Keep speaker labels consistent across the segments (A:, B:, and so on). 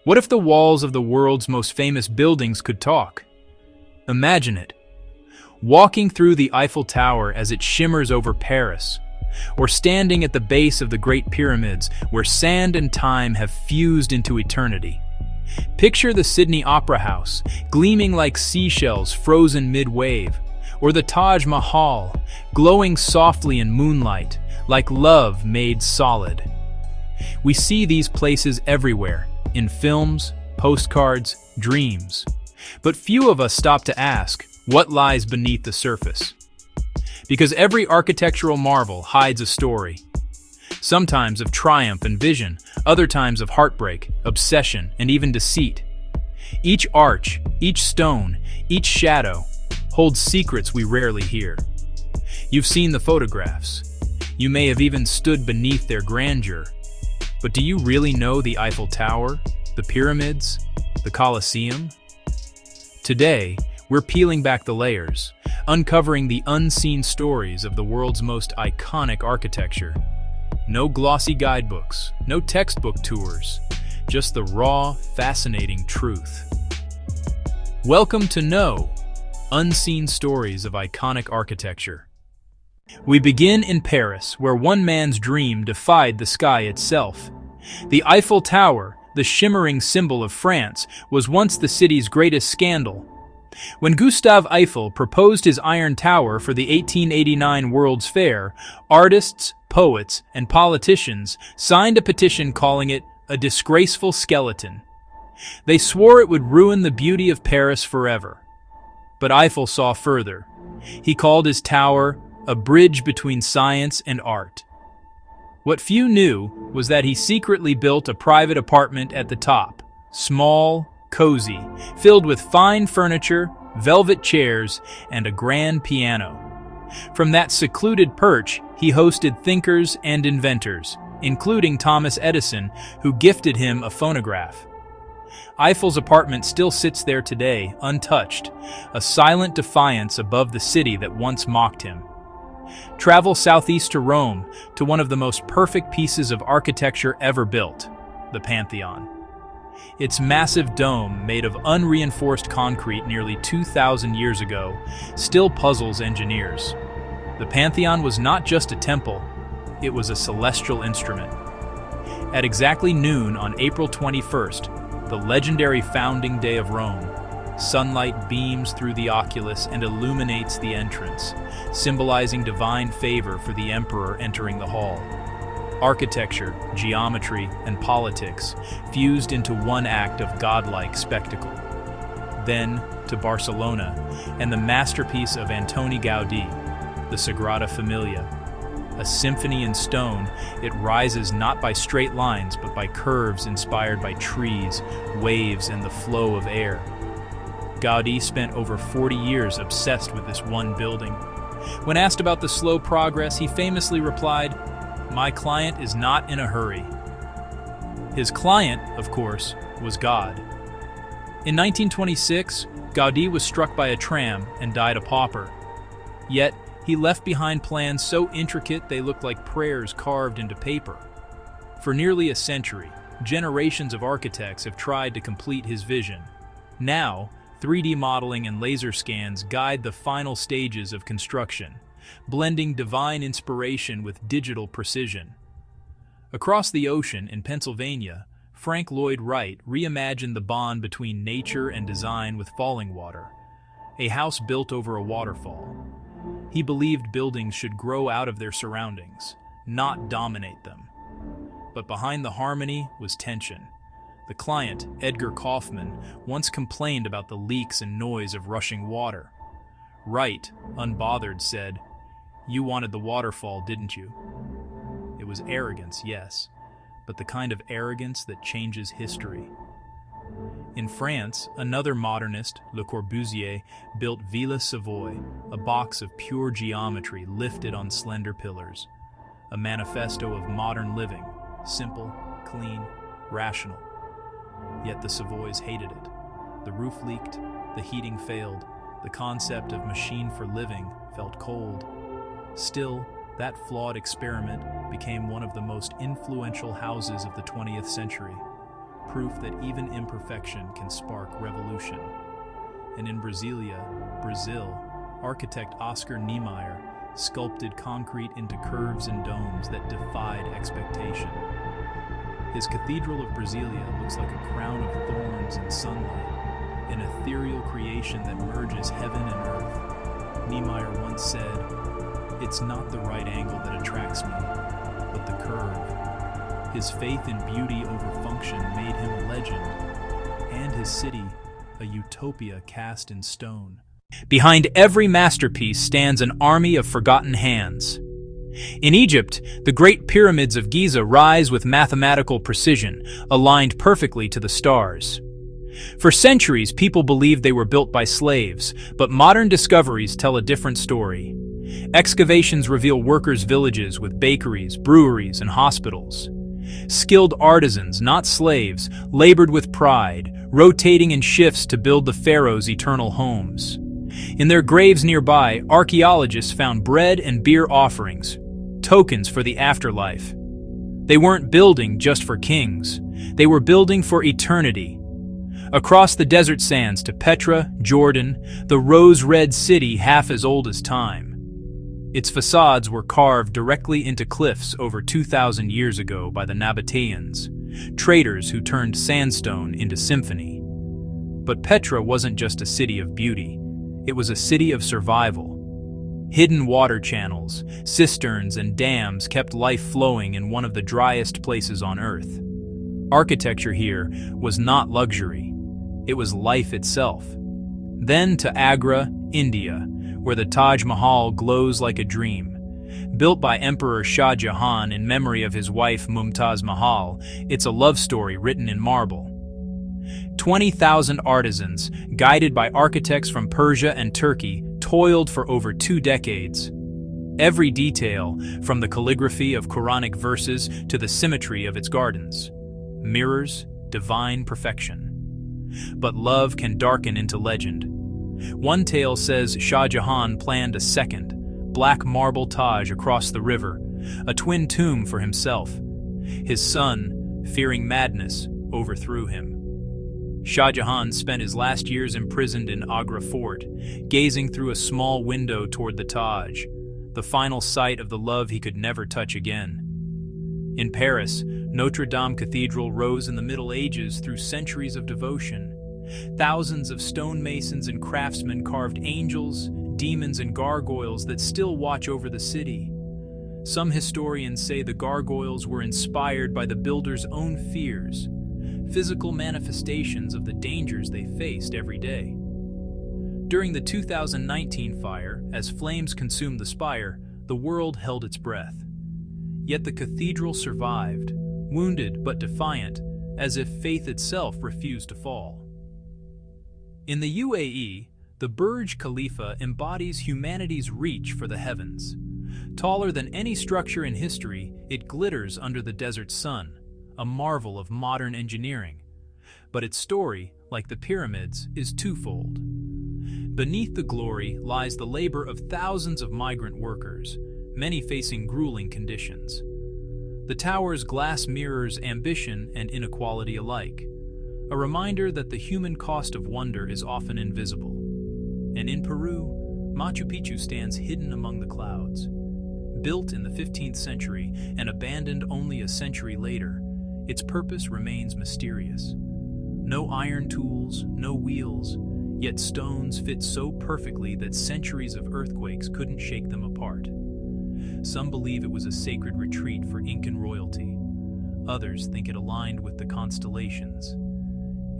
A: What if the walls of the world's most famous buildings could talk? Imagine it. Walking through the Eiffel Tower as it shimmers over Paris, or standing at the base of the Great Pyramids where sand and time have fused into eternity. Picture the Sydney Opera House, gleaming like seashells frozen mid-wave, or the Taj Mahal, glowing softly in moonlight, like love made solid. We see these places everywhere, in films, postcards, dreams. But few of us stop to ask, what lies beneath the surface? Because every architectural marvel hides a story. Sometimes of triumph and vision, other times of heartbreak, obsession, and even deceit. Each arch, each stone, each shadow holds secrets we rarely hear. You've seen the photographs. You may have even stood beneath their grandeur. But do you really know the Eiffel Tower, the pyramids, the Colosseum? Today, we're peeling back the layers, uncovering the unseen stories of the world's most iconic architecture. No glossy guidebooks, no textbook tours, just the raw, fascinating truth. Welcome to Know, Unseen Stories of Iconic Architecture. We begin in Paris, where one man's dream defied the sky itself. The Eiffel Tower, the shimmering symbol of France, was once the city's greatest scandal. When Gustave Eiffel proposed his Iron Tower for the 1889 World's Fair, artists, poets, and politicians signed a petition calling it a disgraceful skeleton. They swore it would ruin the beauty of Paris forever. But Eiffel saw further. He called his tower a bridge between science and art. What few knew was that he secretly built a private apartment at the top, small, cozy, filled with fine furniture, velvet chairs, and a grand piano. From that secluded perch, he hosted thinkers and inventors, including Thomas Edison, who gifted him a phonograph. Eiffel's apartment still sits there today, untouched, a silent defiance above the city that once mocked him. Travel southeast to Rome, to one of the most perfect pieces of architecture ever built, the Pantheon. Its massive dome, made of unreinforced concrete nearly 2,000 years ago, still puzzles engineers. The Pantheon was not just a temple, it was a celestial instrument. At exactly noon on April 21st, the legendary founding day of Rome, sunlight beams through the oculus and illuminates the entrance, symbolizing divine favor for the emperor entering the hall. Architecture, geometry, and politics fused into one act of godlike spectacle. Then to Barcelona and the masterpiece of Antoni Gaudí, the Sagrada Familia. A symphony in stone, it rises not by straight lines but by curves inspired by trees, waves, and the flow of air. Gaudí spent over 40 years obsessed with this one building. When asked about the slow progress, he famously replied, "My client is not in a hurry." His client, of course, was God. In 1926, Gaudí was struck by a tram and died a pauper. Yet, he left behind plans so intricate they looked like prayers carved into paper. For nearly a century, generations of architects have tried to complete his vision. Now, 3D modeling and laser scans guide the final stages of construction, blending divine inspiration with digital precision. Across the ocean in Pennsylvania, Frank Lloyd Wright reimagined the bond between nature and design with Falling Water, a house built over a waterfall. He believed buildings should grow out of their surroundings, not dominate them. But behind the harmony was tension. The client, Edgar Kaufman, once complained about the leaks and noise of rushing water. Wright, unbothered, said, "You wanted the waterfall, didn't you?" It was arrogance, yes, but the kind of arrogance that changes history. In France, another modernist, Le Corbusier, built Villa Savoye, a box of pure geometry lifted on slender pillars. A manifesto of modern living, simple, clean, rational. Yet the Savoys hated it. The roof leaked, the heating failed, the concept of machine for living felt cold. Still, that flawed experiment became one of the most influential houses of the 20th century. proof that even imperfection can spark revolution. And in Brasilia, Brazil, architect Oscar Niemeyer sculpted concrete into curves and domes that defied expectation. His Cathedral of Brasilia looks like a crown of thorns and sunlight, an ethereal creation that merges heaven and earth. Niemeyer once said, "It's not the right angle that attracts me, but the curve." His faith in beauty over function made him a legend, and his city a utopia cast in stone. Behind every masterpiece stands an army of forgotten hands. In Egypt, the Great Pyramids of Giza rise with mathematical precision, aligned perfectly to the stars. For centuries, people believed they were built by slaves, but modern discoveries tell a different story. Excavations reveal workers' villages with bakeries, breweries, and hospitals. Skilled artisans, not slaves, labored with pride, rotating in shifts to build the pharaoh's eternal homes. In their graves nearby, archaeologists found bread and beer offerings, tokens for the afterlife. They weren't building just for kings. They were building for eternity. Across the desert sands to Petra, Jordan, the rose-red city half as old as time. Its facades were carved directly into cliffs over 2,000 years ago by the Nabateans, traders who turned sandstone into symphony. But Petra wasn't just a city of beauty. It was a city of survival. Hidden water channels, cisterns, and dams kept life flowing in one of the driest places on Earth. Architecture here was not luxury. It was life itself. Then to Agra, India, where the Taj Mahal glows like a dream. Built by Emperor Shah Jahan in memory of his wife Mumtaz Mahal, it's a love story written in marble. 20,000 artisans, guided by architects from Persia and Turkey, toiled for over 2 decades. Every detail, from the calligraphy of Quranic verses to the symmetry of its gardens, mirrors divine perfection. But love can darken into legend. One tale says Shah Jahan planned a second, black marble Taj across the river, a twin tomb for himself. His son, fearing madness, overthrew him. Shah Jahan spent his last years imprisoned in Agra Fort, gazing through a small window toward the Taj, the final site of the love he could never touch again. In Paris, Notre Dame Cathedral rose in the Middle Ages through centuries of devotion. Thousands of stonemasons and craftsmen carved angels, demons, and gargoyles that still watch over the city. Some historians say the gargoyles were inspired by the builders' own fears, physical manifestations of the dangers they faced every day. During the 2019 fire, as flames consumed the spire, the world held its breath. Yet the cathedral survived, wounded but defiant, as if faith itself refused to fall. In the UAE, the Burj Khalifa embodies humanity's reach for the heavens. Taller than any structure in history, it glitters under the desert sun, a marvel of modern engineering. But its story, like the pyramids, is twofold. Beneath the glory lies the labor of thousands of migrant workers, many facing grueling conditions. The tower's glass mirrors ambition and inequality alike, a reminder that the human cost of wonder is often invisible. And in Peru, Machu Picchu stands hidden among the clouds. Built in the 15th century and abandoned only a century later, its purpose remains mysterious. No iron tools, no wheels, yet stones fit so perfectly that centuries of earthquakes couldn't shake them apart. Some believe it was a sacred retreat for Incan royalty. Others think it aligned with the constellations.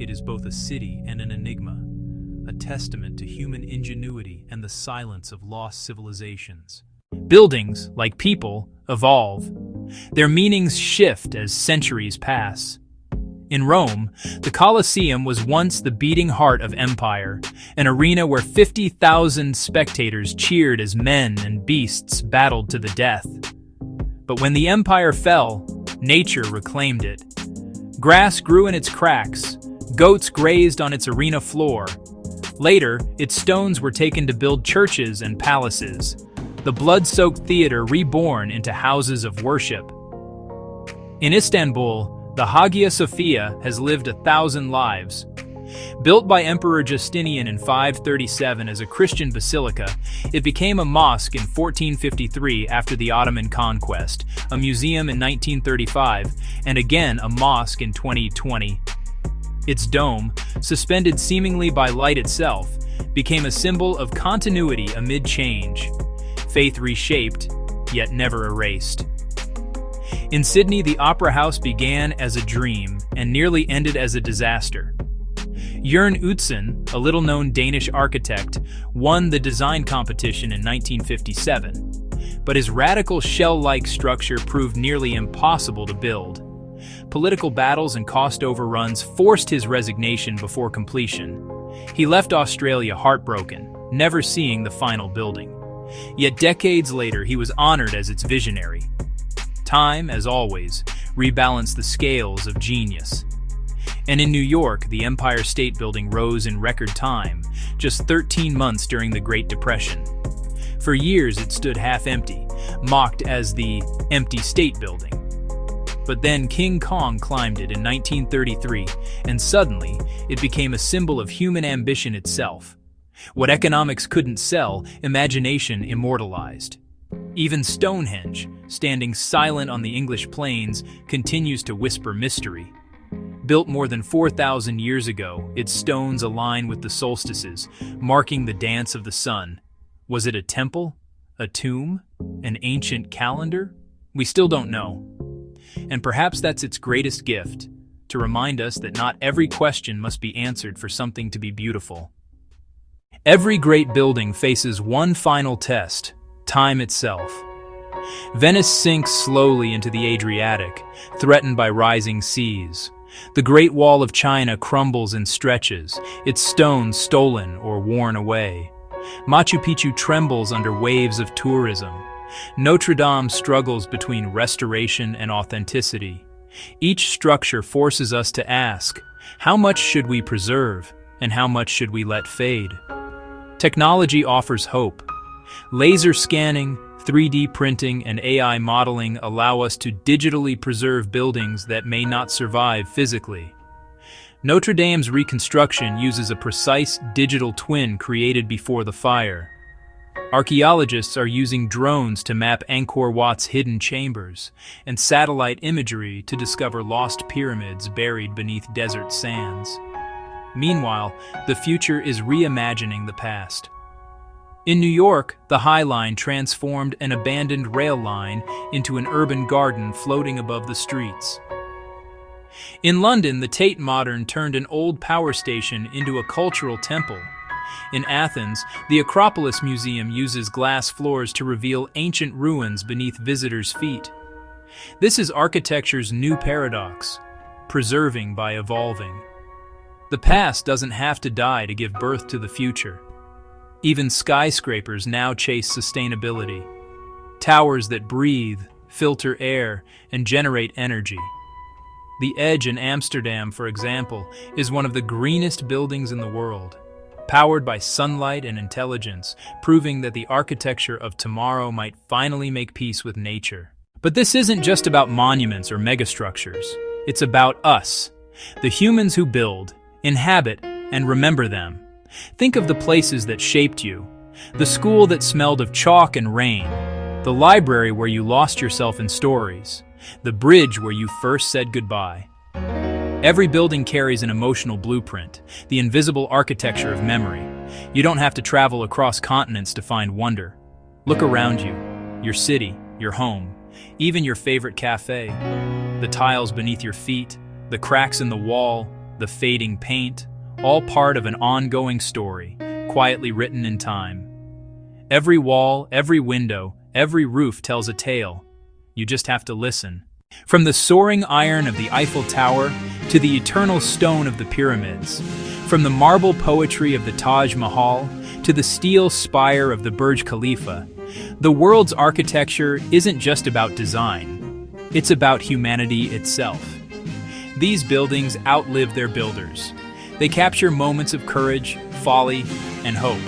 A: It is both a city and an enigma, a testament to human ingenuity and the silence of lost civilizations. Buildings, like people, evolve. Their meanings shift as centuries pass. In Rome, the Colosseum was once the beating heart of empire, an arena where 50,000 spectators cheered as men and beasts battled to the death. But when the empire fell, nature reclaimed it. Grass grew in its cracks, goats grazed on its arena floor. Later, its stones were taken to build churches and palaces, the blood-soaked theater reborn into houses of worship. In Istanbul, The Hagia Sophia has lived 1,000 lives. Built by Emperor Justinian in 537 as a Christian basilica, it became a mosque in 1453 after the Ottoman conquest, a museum in 1935, and again a mosque in 2020. Its dome, suspended seemingly by light itself, became a symbol of continuity amid change. Faith reshaped, yet never erased. In Sydney, the Opera House began as a dream and nearly ended as a disaster. Jørn Utzon, a little-known Danish architect, won the design competition in 1957, but his radical shell-like structure proved nearly impossible to build. Political battles and cost overruns forced his resignation before completion. He left Australia heartbroken, never seeing the final building. Yet decades later, he was honored as its visionary. Time, as always, rebalanced the scales of genius. And in New York, the Empire State Building rose in record time, just 13 months during the Great Depression. For years, it stood half-empty, mocked as the empty state building. But then King Kong climbed it in 1933, and suddenly, it became a symbol of human ambition itself. What economics couldn't sell, imagination immortalized. Even Stonehenge, standing silent on the English plains, continues to whisper mystery. Built more than 4,000 years ago, its stones align with the solstices, marking the dance of the sun. Was it a temple? A tomb? An ancient calendar? We still don't know. And perhaps that's its greatest gift, to remind us that not every question must be answered for something to be beautiful. Every great building faces one final test: time itself. Venice sinks slowly into the Adriatic, threatened by rising seas. The Great Wall of China crumbles and stretches, its stones stolen or worn away. Machu Picchu trembles under waves of tourism. Notre Dame struggles between restoration and authenticity. Each structure forces us to ask, how much should we preserve, and how much should we let fade? Technology offers hope. Laser scanning, 3D printing, and AI modeling allow us to digitally preserve buildings that may not survive physically. Notre Dame's reconstruction uses a precise digital twin created before the fire. Archaeologists are using drones to map Angkor Wat's hidden chambers, and satellite imagery to discover lost pyramids buried beneath desert sands. Meanwhile, the future is reimagining the past. In New York, the High Line transformed an abandoned rail line into an urban garden floating above the streets. In London, the Tate Modern turned an old power station into a cultural temple. In Athens, the Acropolis Museum uses glass floors to reveal ancient ruins beneath visitors' feet. This is architecture's new paradox: preserving by evolving. The past doesn't have to die to give birth to the future. Even skyscrapers now chase sustainability. Towers that breathe, filter air, and generate energy. The Edge in Amsterdam, for example, is one of the greenest buildings in the world, powered by sunlight and intelligence, proving that the architecture of tomorrow might finally make peace with nature. But this isn't just about monuments or megastructures. It's about us, the humans who build, inhabit, and remember them. Think of the places that shaped you, the school that smelled of chalk and rain, the library where you lost yourself in stories, the bridge where you first said goodbye. Every building carries an emotional blueprint, the invisible architecture of memory. You don't have to travel across continents to find wonder. Look around you, your city, your home, even your favorite cafe. The tiles beneath your feet, the cracks in the wall, the fading paint, all part of an ongoing story, quietly written in time. Every wall, every window, every roof tells a tale. You just have to listen. From the soaring iron of the Eiffel Tower to the eternal stone of the pyramids, from the marble poetry of the Taj Mahal to the steel spire of the Burj Khalifa, the world's architecture isn't just about design. It's about humanity itself. These buildings outlive their builders. They capture moments of courage, folly, and hope.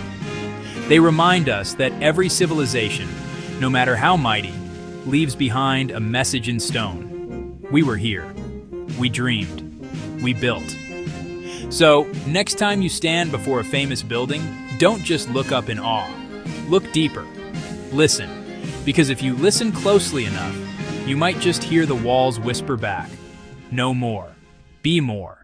A: They remind us that every civilization, no matter how mighty, leaves behind a message in stone. We were here. we dreamed, we built. So, next time you stand before a famous building, don't just look up in awe. Look deeper. Listen, because if you listen closely enough, you might just hear the walls whisper back, "No more. Be more."